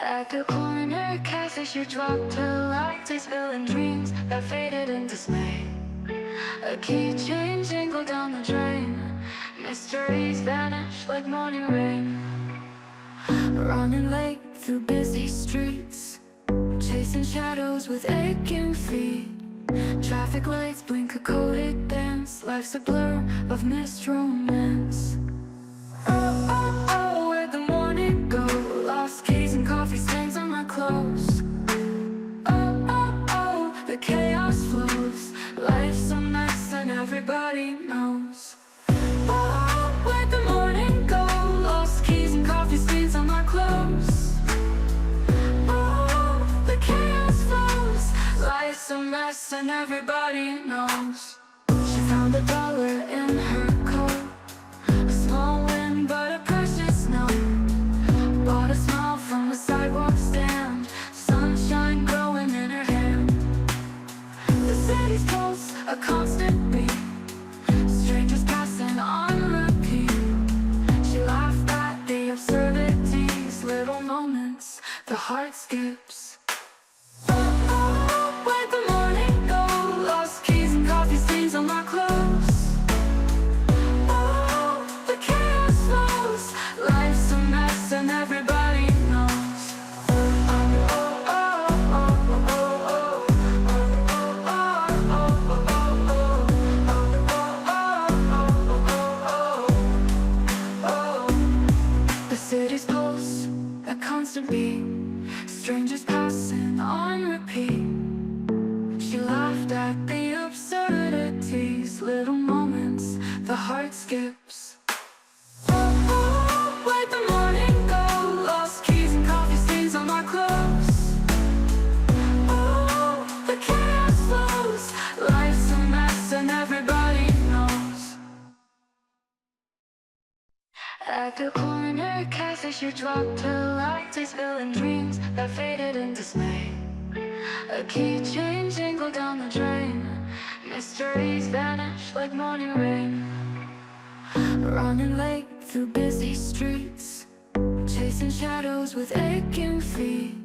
At the corner cafe, she dropped her latte, spilling dreams that faded in dismay. A keychain jingled down the drain. Mysteries vanish like morning rain. Running late through busy streets, chasing shadows with aching feet. Traffic lights blink a coded dance. Life's a blur of missed romance. Oh, oh, oh, where'd the morning go? Lost keys and coffee stains on my clothes. Oh, oh, oh, the chaos flows. Life's a mess and everybody knows. Oh, where'd the morning go? Lost keys and coffee stains on my clothes. Oh, the chaos flows. Life's a mess and everybody knows. She found $1 in her coat, a small win but a precious note. Bought a smile from a sidewalk stand, sunshine growing in her hand. The city's pulse, a constant beat, strangers passing on repeat. She laughed at the absurdities, little moments the heart skips. Oh, oh, where'd the morning go? Lost keys and coffee stains on my clothes. Oh, the chaos flows. Life's a mess and everybody knows. Oh, oh, oh, oh, oh, oh, oh. The city's pulse, a constant beat, strangers passing on repeat. She laughed at the absurdities, little moments the heart skips. Oh, oh, where'd the morning go? Lost keys and coffee stains on my clothes. Oh, the chaos flows. Life's a mess and everybody knows. At the corner cafe, she dropped her latte, spilling dreams that faded in dismay. A keychain jingled down the drain. Mysteries vanish like morning rain. Running late through busy streets, chasing shadows with aching feet.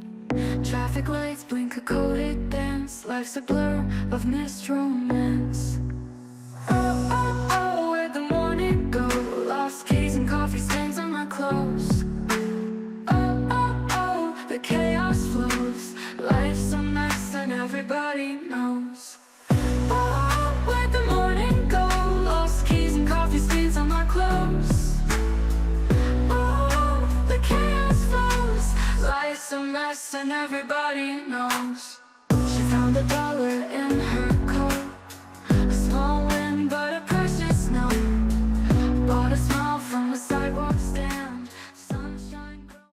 Traffic lights blink a coded dance. Life's a blur of missed romance. Oh, oh, oh, where'd the morning go? Lost keys and coffee stains on my clothes. Oh, oh, oh, the chaos flows. Life's a mess and everybody knows. Oh, where'd the morning go? Lost keys and coffee stains on my clothes. Oh, the chaos flows. Life's a mess and everybody knows.